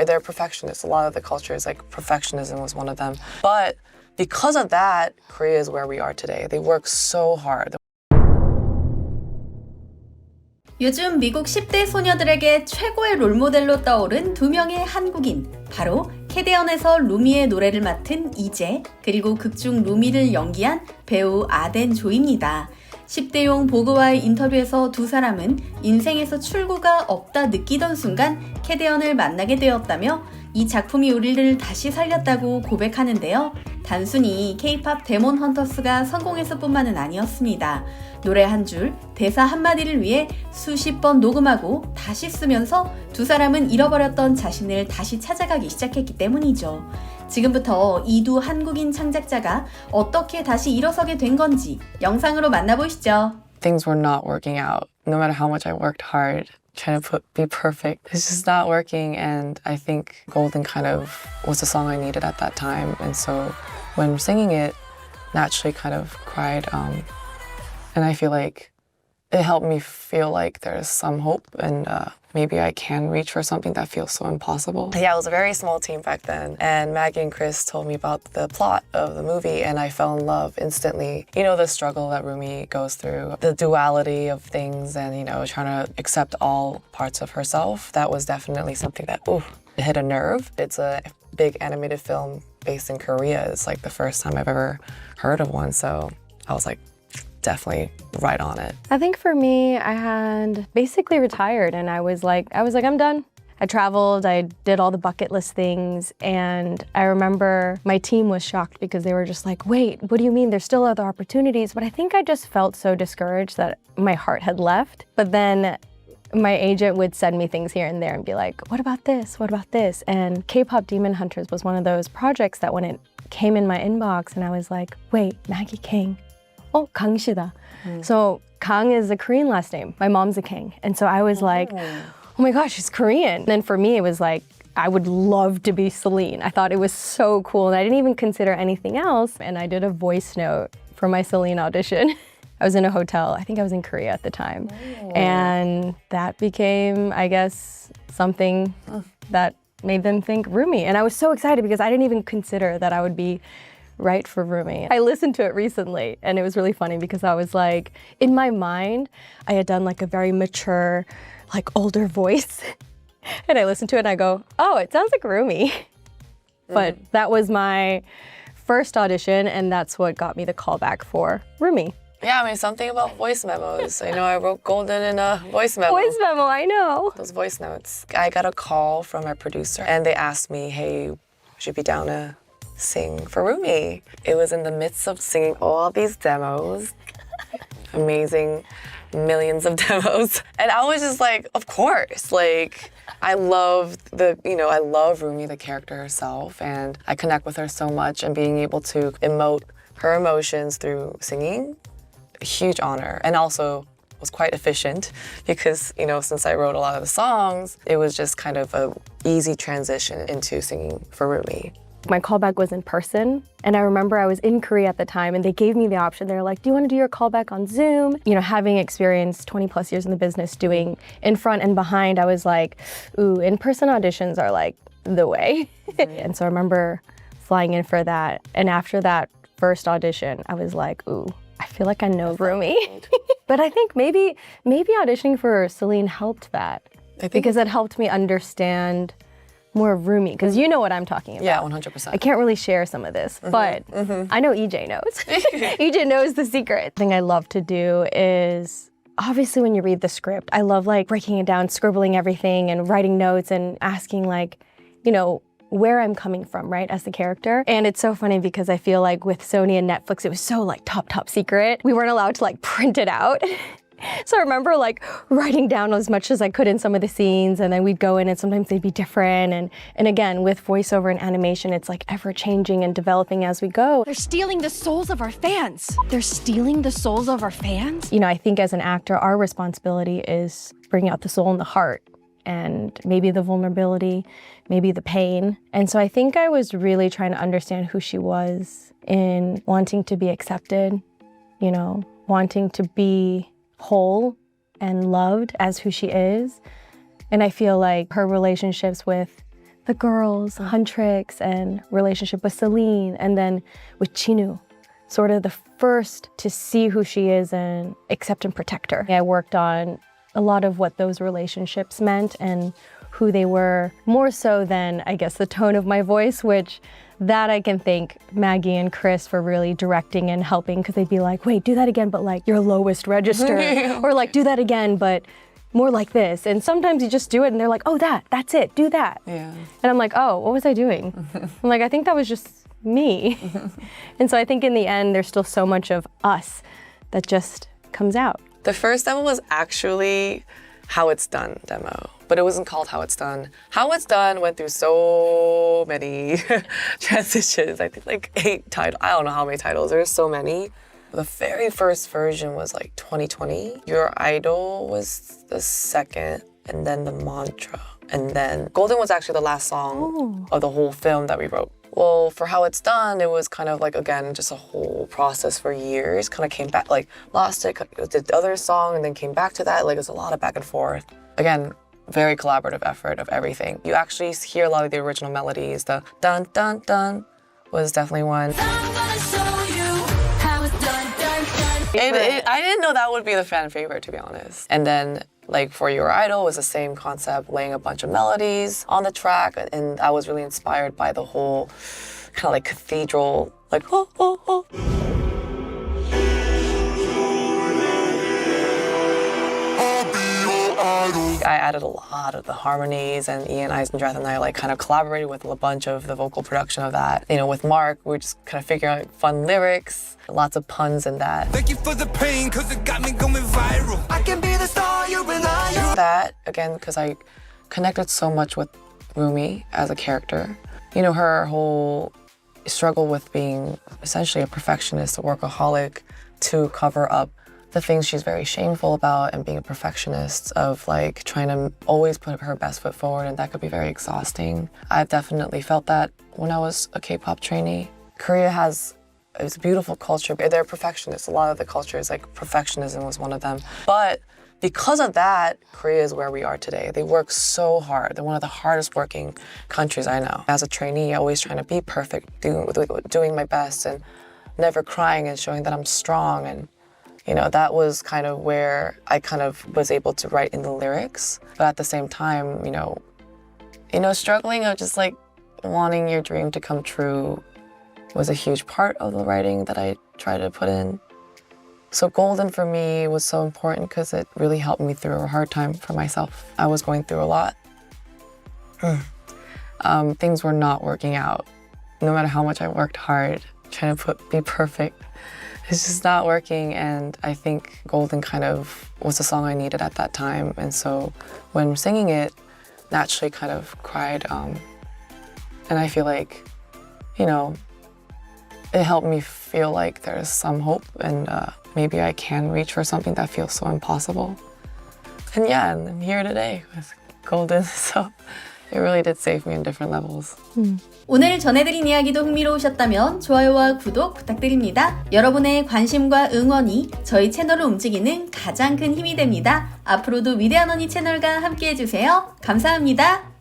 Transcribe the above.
they're perfectionists. A lot of the cultures, like perfectionism was one of them. But because of that, Korea is where we are today. They work so hard. 요즘 미국 10대 소녀들에게 최고의 롤모델로 떠오른 두 명의 한국인, 바로 캐대언에서 루미의 노래를 맡은 이재, 그리고 극중 루미를 연기한 배우 아덴 조입니다. 10대용 보그와의 인터뷰에서 두 사람은 인생에서 출구가 없다 느끼던 순간 캐대언을 만나게 되었다며 이 작품이 우리를 다시 살렸다고 고백하는데요. 단순히 K-팝 데몬 헌터스가 성공했을 뿐만은 아니었습니다. 노래 한 줄, 대사 한마디를 위해 수십 번 녹음하고 다시 쓰면서 두 사람은 잃어버렸던 자신을 다시 찾아가기 시작했기 때문이죠. 지금부터 이 두 한국인 창작자가 어떻게 다시 일어서게 된 건지 영상으로 만나보시죠. Things were not working out. No matter how much I worked hard trying to be perfect, it's just not working. And I think Golden kind of was the song I needed at that time. And so when singing it, naturally kind of cried. And I feel like it helped me feel like there's some hope and maybe I can reach for something that feels so impossible. Yeah, it was a very small team back then. And Maggie and Chris told me about the plot of the movie and I fell in love instantly. You know, the struggle that Rumi goes through, the duality of things and, you know, trying to accept all parts of herself. That was definitely something that, it hit a nerve. It's a big animated film based in Korea. It's like the first time I've ever heard of one. So I was like, definitely right on it. I think for me, I had basically retired and I was like, I'm done. I traveled, I did all the bucket list things, and I remember my team was shocked because they were just like, wait, what do you mean? There's still other opportunities. But I think I just felt so discouraged that my heart had left. But then my agent would send me things here and there and be like, what about this? What about this? And K-pop Demon Hunters was one of those projects that when it came in my inbox and I was like, wait, Maggie King. Oh, Kangshida. So Kang is a Korean last name. My mom's a King. And so I was like, oh my gosh, she's Korean. And then for me, it was like, I would love to be Celine. I thought it was so cool. And I didn't even consider anything else. And I did a voice note for my Celine audition. I was in a hotel. I think I was in Korea at the time. And that became, I guess, something that made them think Rumi. And I was so excited because I didn't even consider that I would be right for Rumi. I listened to it recently and it was really funny because I was like, in my mind, I had done like a very mature, like older voice. And I listened to it and I go, oh, it sounds like Rumi. But that was my first audition and that's what got me the callback for Rumi. Yeah, I mean, something about voice memos. I know I wrote Golden in a voice memo. Voice memo, I know. Those voice notes. I got a call from my producer and they asked me, hey, would you be down to sing for Rumi? It was in the midst of singing all these demos, amazing millions of demos. And I was just like, of course, like, I love Rumi, the character herself, and I connect with her so much and being able to emote her emotions through singing, a huge honor. And also was quite efficient because, you know, since I wrote a lot of the songs, it was just kind of a easy transition into singing for Rumi. My callback was in person, and I remember I was in Korea at the time, and they gave me the option. They were like, do you want to do your callback on Zoom? You know, having experienced 20 plus years in the business doing in front and behind, I was like, ooh, in-person auditions are like the way. And so I remember flying in for that, and after that first audition, I was like, ooh, I feel like I know Rumi. But I think maybe auditioning for Celine helped that, because it helped me understand more of Rumi, because you know what I'm talking about. Yeah, 100%. I can't really share some of this, but I know EJ knows. EJ knows the secret. The thing I love to do is, obviously when you read the script, I love like breaking it down, scribbling everything and writing notes and asking like, you know, where I'm coming from, right, as the character. And it's so funny because I feel like with Sony and Netflix, it was so like top secret. We weren't allowed to like print it out. So I remember like writing down as much as I could in some of the scenes, and then we'd go in and sometimes they'd be different. And again, with voiceover and animation, it's like ever changing and developing as we go. They're stealing the souls of our fans. They're stealing the souls of our fans? You know, I think as an actor, our responsibility is bringing out the soul and the heart, and maybe the vulnerability, maybe the pain. And so I think I was really trying to understand who she was in wanting to be accepted, you know, wanting to be whole and loved as who she is. And I feel like her relationships with the girls, Huntrix, and relationship with Celine, and then with Chinu, sort of the first to see who she is and accept and protect her. I worked on a lot of what those relationships meant and who they were, more so than, I guess, the tone of my voice, which that I can thank Maggie and Chris for really directing and helping, because they'd be like, wait, do that again, but like your lowest register, or like do that again, but more like this. And sometimes you just do it and they're like, oh, that's it, do that. Yeah. And I'm like, oh, what was I doing? I'm like, I think that was just me. And so I think in the end, there's still so much of us that just comes out. The first demo was actually How It's Done demo, but it wasn't called How It's Done. How It's Done went through so many transitions. I think like 8 titles. I don't know how many titles. There's so many. The very first version was like 2020. Your Idol was the second, and then the Mantra. And then Golden was actually the last song of the whole film that we wrote. Well, for How It's Done, it was kind of like, again, just a whole process for years. Kind of came back, like lost it, did the other song, and then came back to that. Like, it's a lot of back and forth. Again, very collaborative effort of everything. You actually hear a lot of the original melodies. The dun dun dun was definitely one. I didn't know that would be the fan favorite, to be honest. And then, like, For Your Idol was the same concept, laying a bunch of melodies on the track, and I was really inspired by the whole kind of like cathedral, like, oh, oh, oh. I added a lot of the harmonies, and Ian Eisendrath and I like kind of collaborated with a bunch of the vocal production of that. You know, with Mark, we were just kind of figuring out fun lyrics, lots of puns in that. Thank you for the pain, cause it got me going viral. I can be the star you rely on. That, again, because I connected so much with Rumi as a character. You know, her whole struggle with being essentially a perfectionist, a workaholic, to cover up the things she's very shameful about, and being a perfectionist, of like trying to always put her best foot forward, and that could be very exhausting. I've definitely felt that when I was a K-pop trainee. Korea it's a beautiful culture. They're perfectionists. A lot of the culture is like perfectionism was one of them. But because of that, Korea is where we are today. They work so hard. They're one of the hardest working countries I know. As a trainee, always trying to be perfect, doing my best, and never crying, and showing that I'm strong. And you know, that was kind of where I kind of was able to write in the lyrics. But at the same time, you know, struggling of just like wanting your dream to come true was a huge part of the writing that I tried to put in. So Golden for me was so important because it really helped me through a hard time for myself. I was going through a lot. Things were not working out. No matter how much I worked hard, trying to be perfect, it's just not working. And I think Golden kind of was the song I needed at that time. And so when singing it, naturally kind of cried. And I feel like, you know, it helped me feel like there's some hope, and maybe I can reach for something that feels so impossible. And yeah, and I'm here today with Golden. So it really did save me in different levels. 오늘 전해드린 이야기도 흥미로우셨다면 좋아요와 구독 부탁드립니다. 여러분의 관심과 응원이 저희 채널을 움직이는 가장 큰 힘이 됩니다. 앞으로도 위대한 언니 채널과 함께해주세요. 감사합니다.